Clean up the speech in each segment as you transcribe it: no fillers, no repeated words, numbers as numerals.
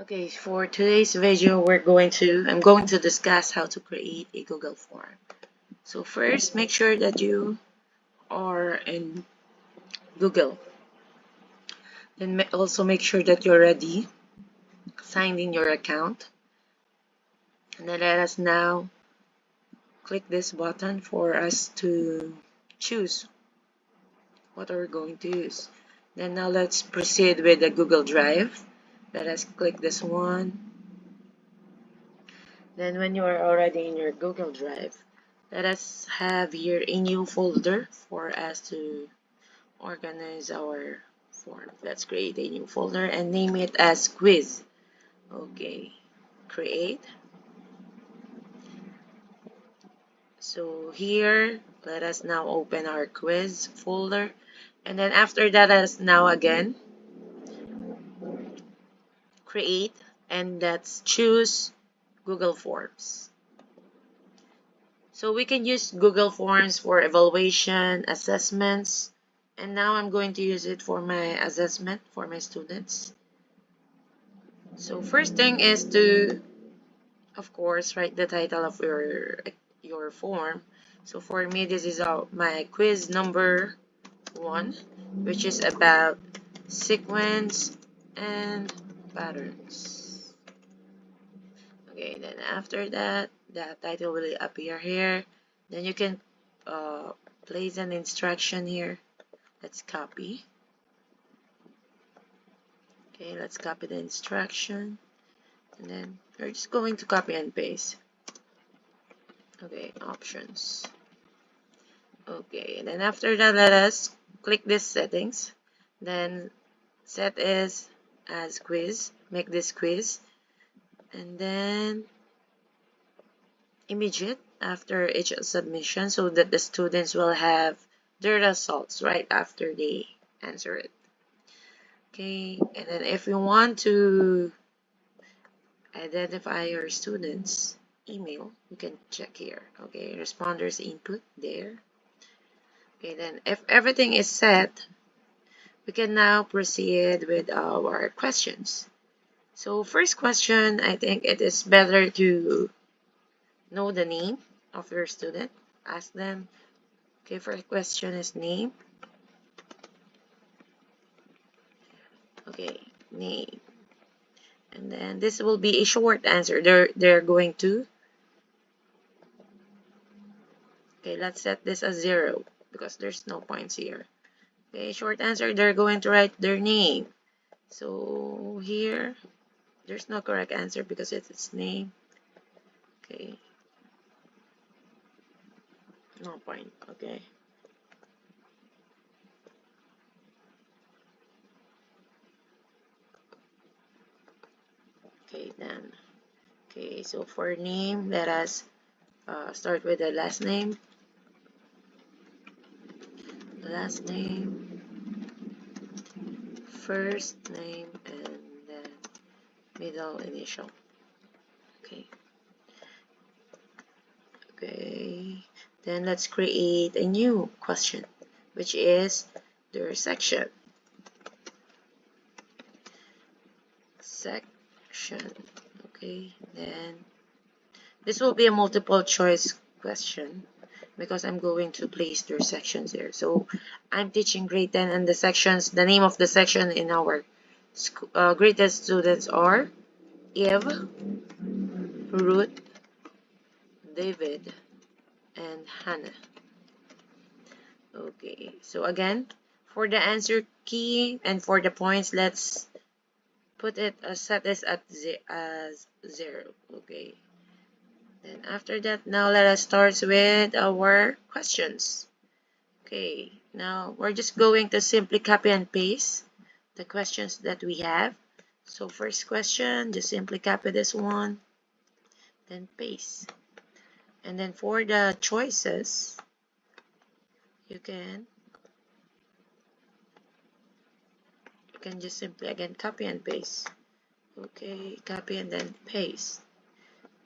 Okay, for today's video, I'm going to discuss how to create a Google form. So first, make sure that you are in Google. Then also make sure that you're ready, signed in your account. And then let us now click this button for us to choose what we're going to use. Then now let's proceed with the Google Drive. Let us click this one. Then when you are already in your Google Drive, let us have here a new folder for us to organize our form. Let's create a new folder and name it as quiz. Okay, create. So here, let us now open our quiz folder. And then after that, let us now again create, and let's choose Google Forms. So we can use Google Forms for evaluation, assessments, and now I'm going to use it for my assessment for my students. So first thing is to, of course, write the title of your form. So for me, this is my quiz number 1, which is about sequence and patterns. Okay, then after that, the title will appear here. Then you can place an instruction here. Let's copy. Okay, let's copy the instruction. And then we're just going to copy and paste. Okay, options. Okay, and then after that, let us click this settings. Then set is as quiz. Make this quiz. And then image it after each submission so that the students will have their results right after they answer it. Okay, and then if you want to identify your students' email, you can check here. Okay, responders input there. Okay, then if everything is set, we can now proceed with our questions. So first question, I think it is better to know the name of your student. Ask them. Okay, first question is name. Okay, name. And then this will be a short answer. They're going to. Okay, let's set this as 0 because there's no points here. Okay, short answer, they're going to write their name. So here, there's no correct answer because it's its name. Okay. No point. Okay. Okay, then. Okay, so for name, let us start with the last name. Last name, first name, and then middle initial. Okay. Okay. Then let's create a new question, which is their section. Section. Okay. Then this will be a multiple choice question because I'm going to place their sections here. So I'm teaching grade 10 and the name of the section in our greatest students are Eve, Ruth, David, and Hannah. Okay, so again, for the answer key and for the points, let's put it set this as 0. Okay. Then after that, now let us start with our questions. Okay, now we're just going to simply copy and paste the questions that we have. So first question, just simply copy this one, then paste. And then for the choices, you can just simply again copy and paste. Okay, copy and then paste.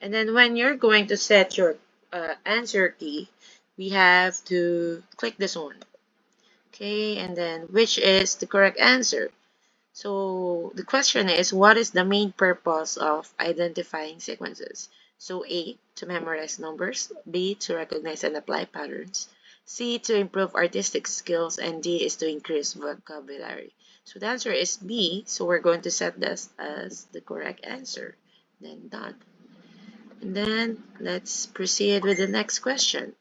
And then when you're going to set your answer key, we have to click this one. Okay, and then which is the correct answer. So the question is, what is the main purpose of identifying sequences? So A, to memorize numbers, B, to recognize and apply patterns, C, to improve artistic skills, and D is to increase vocabulary. So the answer is B, so we're going to set this as the correct answer. Then done. And then let's proceed with the next question.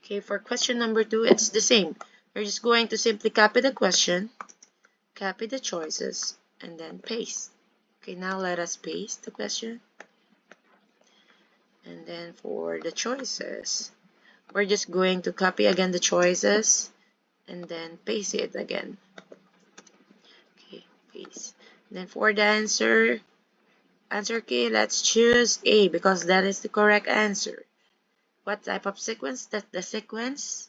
Okay, for question number 2, it's the same. We're just going to simply copy the question, copy the choices, and then paste. Okay, now let us paste the question. And then for the choices, we're just going to copy again the choices and then paste it again. Okay, paste. And then for the answer key, let's choose A because that is the correct answer. What type of sequence does the sequence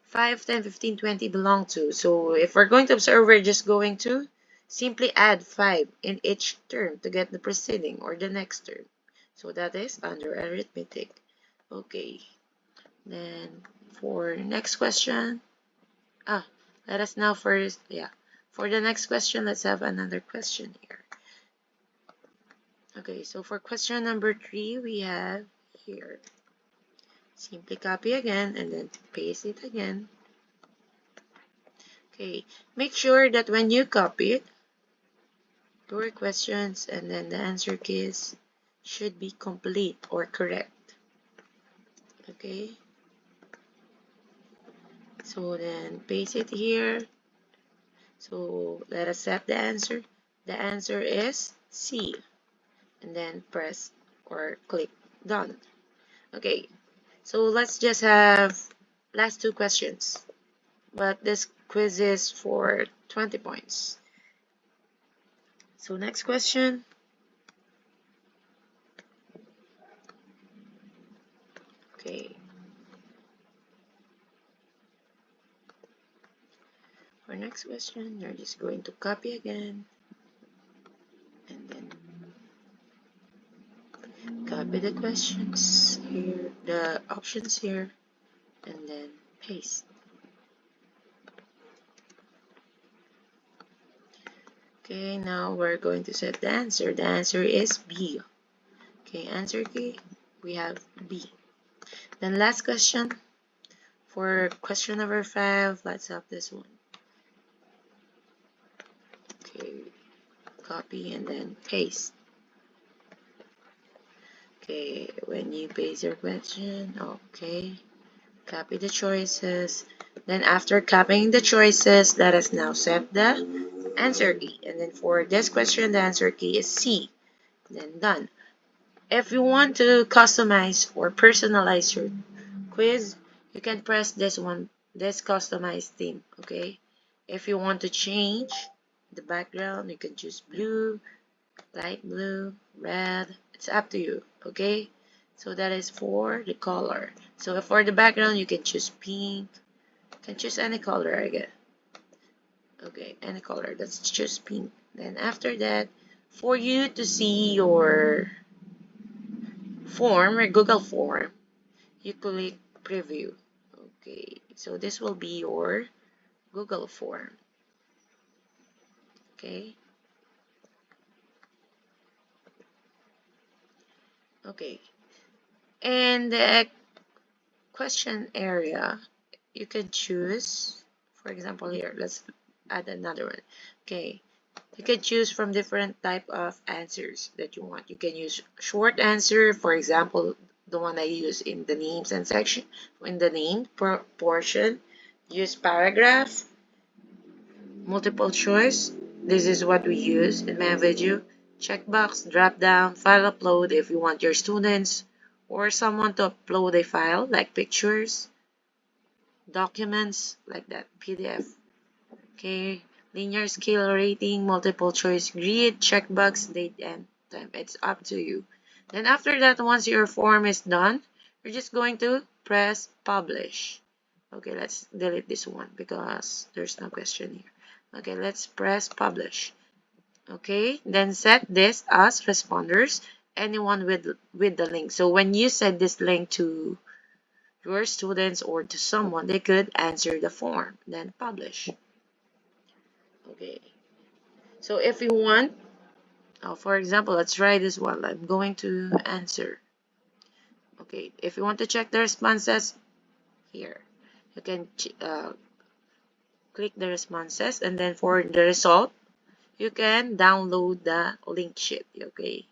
5, 10, 15, 20 belong to? So if we're going to observe, we're just going to simply add 5 in each term to get the preceding or the next term. So that is under arithmetic. Okay, then for next question, let us now first, for the next question, let's have another question here. Okay, so for question number 3, we have here, simply copy again and then paste it again. Okay, make sure that when you copy it, your questions and then the answer keys should be complete or correct. Okay, so then paste it here. So let us set the answer. The answer is C. And then press or click done. Okay, so let's just have last 2 questions. But this quiz is for 20 points. So next question. Okay. For next question, you're just going to copy again. And then copy the questions here, the options here, and then paste. Okay, now we're going to set the answer. The answer is B. Okay, answer key, we have B. Then last question. For question number 5, let's have this one. Okay, copy and then paste. Okay, when you paste your question, okay, copy the choices. Then after copying the choices, let us now set the answer key. And then for this question, the answer key is C. Then done. If you want to customize or personalize your quiz, you can press this one, this customize theme. Okay, if you want to change the background, you can choose blue, light blue, red. It's up to you. Okay, so that is for the color. So for the background, you can choose pink. You can choose any color, I guess. Okay, any color. Let's choose pink. Then after that, for you to see your form or Google form, you click preview. Okay, so this will be your Google form. Okay. Okay. And the question area, you can choose, for example, here, let's add another one. Okay. You can choose from different type of answers that you want. You can use short answer, for example, the one I use in the names and section, in the name portion. Use paragraph, multiple choice. This is what we use in my video. Checkbox, drop down, file upload if you want your students or someone to upload a file like pictures, documents like that, PDF. Okay, linear scale rating, multiple choice grid, checkbox, date and time. It's up to you. Then after that, once your form is done, you're just going to press publish. Okay, let's delete this one because there's no question here. Okay, let's press publish. Okay, then set this as responders, anyone with the link. So when you send this link to your students or to someone, they could answer the form, then publish. Okay, so if you want, for example, let's try this one. I'm going to answer. Okay, if you want to check the responses here, you can click the responses, and then for the result, you can download the link sheet. Okay,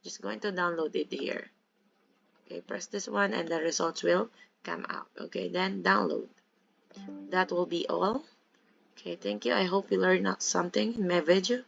just going to download it here. Okay, press this one and the results will come out. Okay, then download. That will be all. Okay, thank you. I hope you learned something in my video.